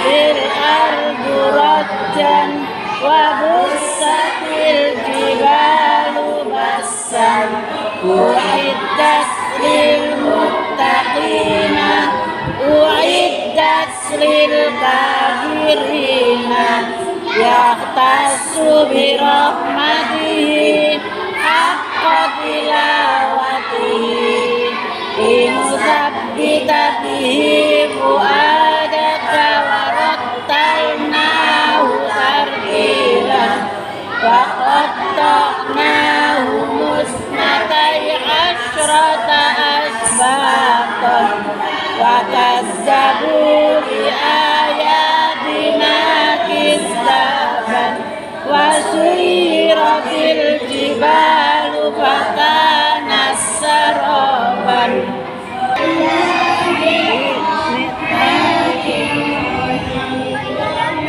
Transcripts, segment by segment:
bil ardu rajjan wa bussatil jibalu bassan uiddat lil muttaqina uiddat lil kafirina yahtassu bi rahmatihi haqqa tilawatihi linusabbita bihi fuadaka wa rattalnahu tartila wa qatta'nahu musnatai asyrata asbaqan wa kazzabu bi ayatina kizzaban wa suyiratil jibalu fakanat saraban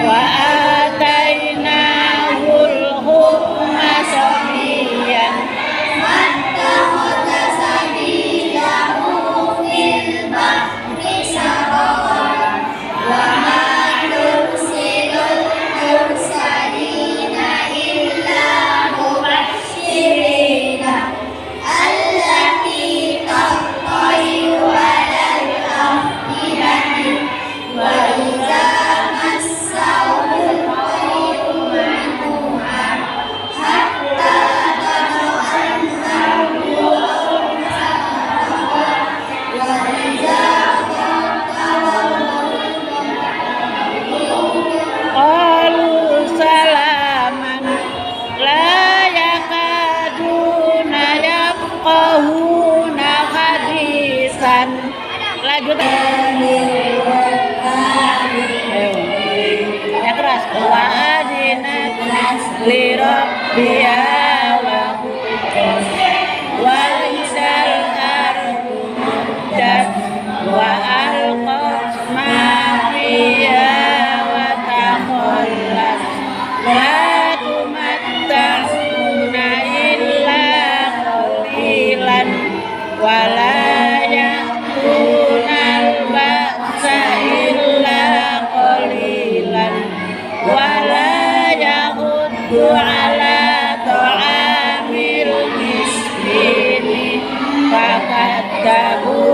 wa atainahul hukma sabiyyan wattakhadha sabilahu fil bahri saraba wa ma nursilul mursalina illa mubashshirina allati tattayru alal afidati wa idza massahul khairu manu'a hatta tamannahu wa idza qalu salaman la yakaduna yafqahuna hadisan. Lanjut ya keras wa adinat li rabbiha wa idal ardu muddat wa alqat ma fiha wa taqallat la tumatta'una illa qalilan wa la ya'tunal ba'sa illa qalilan wa la yahuddu ala ta'amil miskini fakadzabu